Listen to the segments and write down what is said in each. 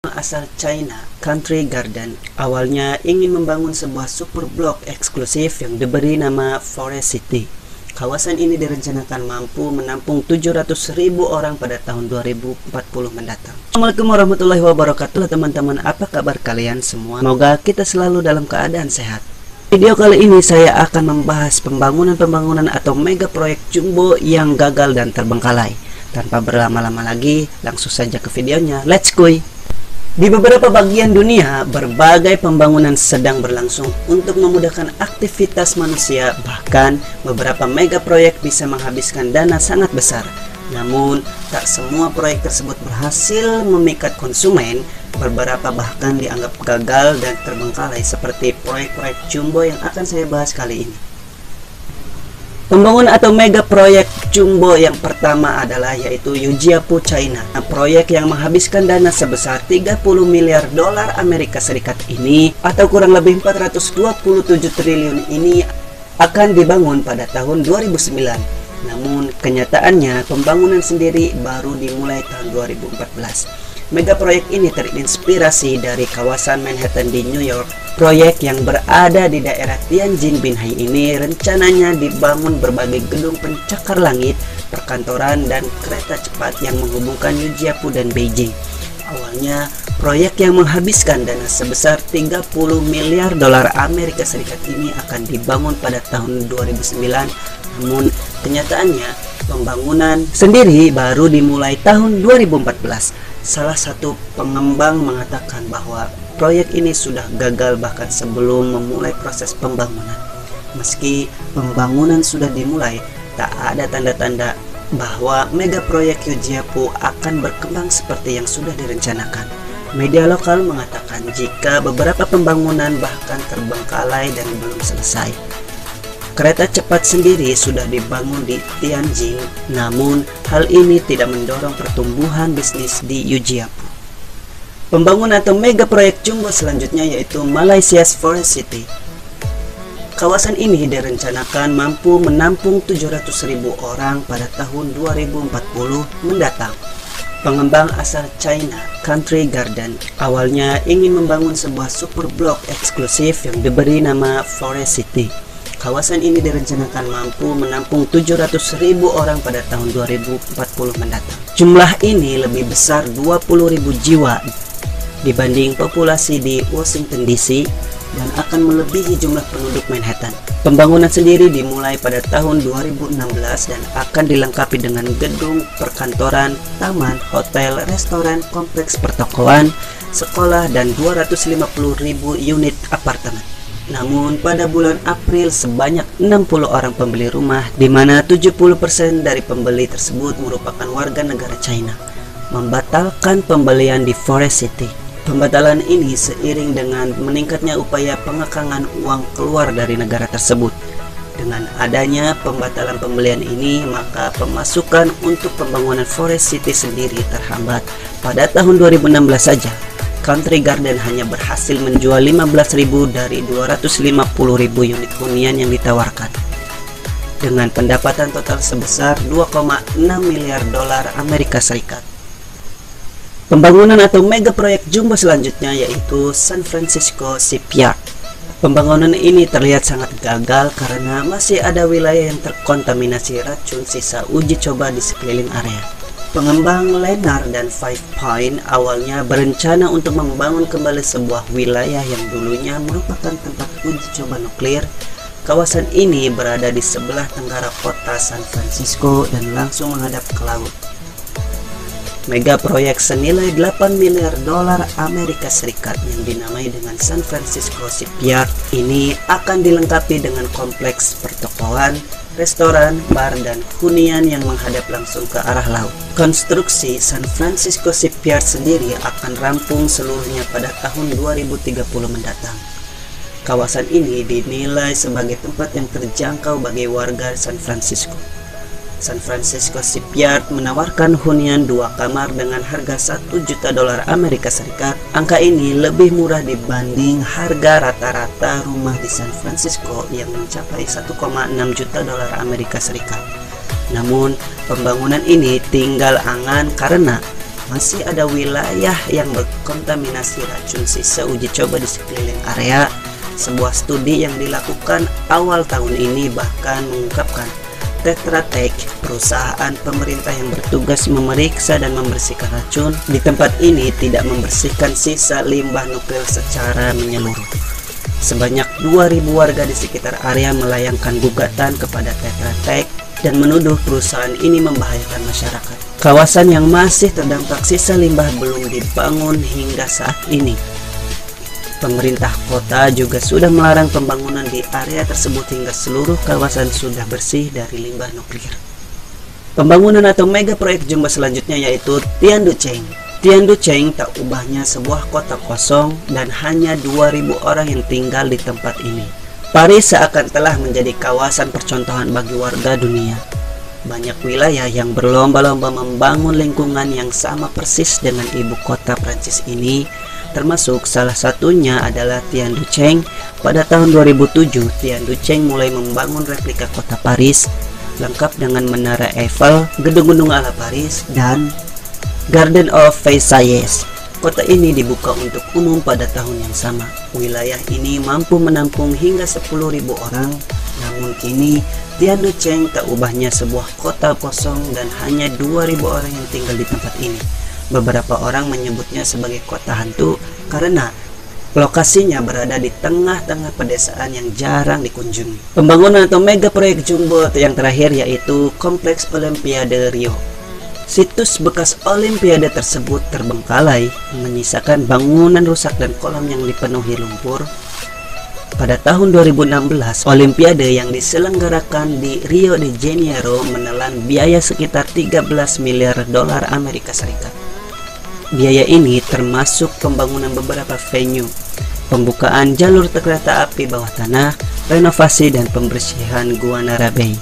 Asal China, Country Garden, awalnya ingin membangun sebuah super blok eksklusif yang diberi nama Forest City. Kawasan ini direncanakan mampu menampung 700.000 orang pada tahun 2040 mendatang. Assalamualaikum warahmatullahi wabarakatuh teman-teman, apa kabar kalian semua? Semoga kita selalu dalam keadaan sehat. Video kali ini saya akan membahas pembangunan atau mega proyek jumbo yang gagal dan terbengkalai. Tanpa berlama-lama lagi, langsung saja ke videonya. Let's go! Di beberapa bagian dunia, berbagai pembangunan sedang berlangsung untuk memudahkan aktivitas manusia. Bahkan, beberapa mega proyek bisa menghabiskan dana sangat besar. Namun, tak semua proyek tersebut berhasil memikat konsumen. Beberapa bahkan dianggap gagal dan terbengkalai, seperti proyek-proyek jumbo yang akan saya bahas kali ini. Pembangunan atau mega proyek jumbo yang pertama adalah yaitu Yujiapu, China. Proyek yang menghabiskan dana sebesar 30 miliar dolar Amerika Serikat ini atau kurang lebih 427 triliun ini akan dibangun pada tahun 2009. Namun kenyataannya pembangunan sendiri baru dimulai tahun 2014. Mega proyek ini terinspirasi dari kawasan Manhattan di New York. Proyek yang berada di daerah Tianjin Binhai ini rencananya dibangun berbagai gedung pencakar langit, perkantoran, dan kereta cepat yang menghubungkan Yujiapu dan Beijing. Awalnya, proyek yang menghabiskan dana sebesar 30 miliar dolar Amerika Serikat ini akan dibangun pada tahun 2009. Namun, kenyataannya pembangunan sendiri baru dimulai tahun 2014. Salah satu pengembang mengatakan bahwa proyek ini sudah gagal bahkan sebelum memulai proses pembangunan. Meski pembangunan sudah dimulai, tak ada tanda-tanda bahwa mega proyek Yujiapu akan berkembang seperti yang sudah direncanakan. Media lokal mengatakan jika beberapa pembangunan bahkan terbengkalai dan belum selesai. Kereta cepat sendiri sudah dibangun di Tianjin, namun hal ini tidak mendorong pertumbuhan bisnis di Yujiapu. Pembangunan atau mega proyek jumbo selanjutnya yaitu Malaysia's Forest City. Kawasan ini direncanakan mampu menampung 700.000 orang pada tahun 2040 mendatang. Pengembang asal China, Country Garden, awalnya ingin membangun sebuah super blok eksklusif yang diberi nama Forest City. Kawasan ini direncanakan mampu menampung 700.000 orang pada tahun 2040 mendatang. Jumlah ini lebih besar 20.000 jiwa dibanding populasi di Washington DC dan akan melebihi jumlah penduduk Manhattan. Pembangunan sendiri dimulai pada tahun 2016 dan akan dilengkapi dengan gedung perkantoran, taman, hotel, restoran, kompleks pertokoan, sekolah, dan 250.000 unit apartemen. Namun pada bulan April sebanyak 60 orang pembeli rumah, di mana 70% dari pembeli tersebut merupakan warga negara China, membatalkan pembelian di Forest City. Pembatalan ini seiring dengan meningkatnya upaya pengekangan uang keluar dari negara tersebut. Dengan adanya pembatalan pembelian ini, maka pemasukan untuk pembangunan Forest City sendiri terhambat. Pada tahun 2016 saja, Country Garden hanya berhasil menjual 15.000 dari 250.000 unit hunian yang ditawarkan, dengan pendapatan total sebesar 2,6 miliar dolar Amerika Serikat. Pembangunan atau mega proyek jumbo selanjutnya yaitu San Francisco Shipyard. Pembangunan ini terlihat sangat gagal karena masih ada wilayah yang terkontaminasi racun sisa uji coba di sekeliling area. Pengembang Lennar dan Five Point awalnya berencana untuk membangun kembali sebuah wilayah yang dulunya merupakan tempat uji coba nuklir. Kawasan ini berada di sebelah tenggara kota San Francisco dan langsung menghadap ke laut. Mega proyek senilai 8 miliar dolar Amerika Serikat yang dinamai dengan San Francisco Shipyard ini akan dilengkapi dengan kompleks pertokoan, restoran, bar, dan hunian yang menghadap langsung ke arah laut. Konstruksi San Francisco Shipyard sendiri akan rampung seluruhnya pada tahun 2030 mendatang. Kawasan ini dinilai sebagai tempat yang terjangkau bagi warga San Francisco. San Francisco Shipyard menawarkan hunian 2 kamar dengan harga 1 juta dolar Amerika Serikat. Angka ini lebih murah dibanding harga rata-rata rumah di San Francisco yang mencapai 1,6 juta dolar Amerika Serikat. Namun, pembangunan ini tinggal angan karena masih ada wilayah yang berkontaminasi racun sisa uji coba di sekeliling area. Sebuah studi yang dilakukan awal tahun ini bahkan mengungkapkan Tetra Tech, perusahaan pemerintah yang bertugas memeriksa dan membersihkan racun di tempat ini, tidak membersihkan sisa limbah nuklir secara menyeluruh. Sebanyak 2.000 warga di sekitar area melayangkan gugatan kepada Tetra Tech dan menuduh perusahaan ini membahayakan masyarakat. Kawasan yang masih terdampak sisa limbah belum dibangun hingga saat ini. Pemerintah kota juga sudah melarang pembangunan di area tersebut hingga seluruh kawasan sudah bersih dari limbah nuklir. Pembangunan atau mega proyek Jumbo selanjutnya yaitu Tianducheng. Tianducheng tak ubahnya sebuah kota kosong dan hanya 2.000 orang yang tinggal di tempat ini. Paris seakan telah menjadi kawasan percontohan bagi warga dunia. Banyak wilayah yang berlomba-lomba membangun lingkungan yang sama persis dengan ibu kota Prancis ini, termasuk salah satunya adalah Tianducheng. Pada tahun 2007, Tianducheng mulai membangun replika kota Paris, lengkap dengan Menara Eiffel, gedung-gedung ala Paris, dan Garden of Versailles. Kota ini dibuka untuk umum pada tahun yang sama. Wilayah ini mampu menampung hingga 10.000 orang, namun kini Tianducheng tak ubahnya sebuah kota kosong dan hanya 2.000 orang yang tinggal di tempat ini. Beberapa orang menyebutnya sebagai kota hantu karena lokasinya berada di tengah-tengah pedesaan yang jarang dikunjungi. Pembangunan atau mega proyek Jumbo yang terakhir yaitu Kompleks Olimpiade Rio. Situs bekas Olimpiade tersebut terbengkalai, menyisakan bangunan rusak dan kolam yang dipenuhi lumpur. Pada tahun 2016, Olimpiade yang diselenggarakan di Rio de Janeiro menelan biaya sekitar 13 miliar dolar Amerika Serikat. Biaya ini termasuk pembangunan beberapa venue, pembukaan jalur kereta api bawah tanah, renovasi dan pembersihan Guanara Bay.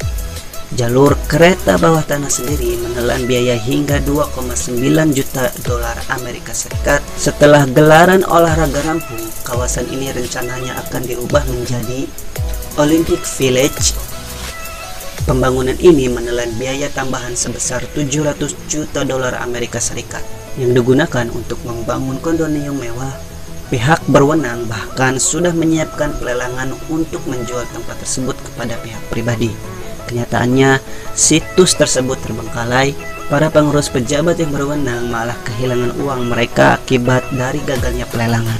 Jalur kereta bawah tanah sendiri menelan biaya hingga 2,9 juta dolar Amerika Serikat. Setelah gelaran olahraga rampung, kawasan ini rencananya akan diubah menjadi Olympic Village. Pembangunan ini menelan biaya tambahan sebesar 700 juta dolar Amerika Serikat yang digunakan untuk membangun kondominium mewah. Pihak berwenang bahkan sudah menyiapkan pelelangan untuk menjual tempat tersebut kepada pihak pribadi. Kenyataannya, situs tersebut terbengkalai. Para pengurus pejabat yang berwenang malah kehilangan uang mereka akibat dari gagalnya pelelangan.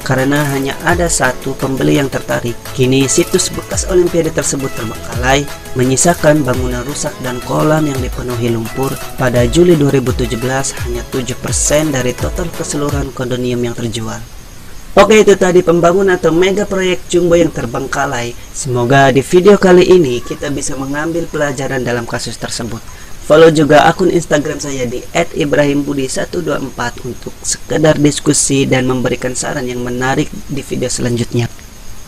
Karena hanya ada satu pembeli yang tertarik, kini situs bekas Olimpiade tersebut terbengkalai, menyisakan bangunan rusak dan kolam yang dipenuhi lumpur. Pada Juli 2017, hanya 7% dari total keseluruhan kondominium yang terjual. Oke, itu tadi pembangunan atau mega proyek Jumbo yang terbengkalai. Semoga di video kali ini kita bisa mengambil pelajaran dalam kasus tersebut. Follow juga akun Instagram saya di @ibrahimbudi124 untuk sekedar diskusi dan memberikan saran yang menarik di video selanjutnya.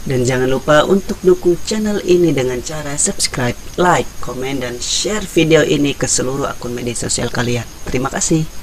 Dan jangan lupa untuk dukung channel ini dengan cara subscribe, like, komen, dan share video ini ke seluruh akun media sosial kalian. Terima kasih.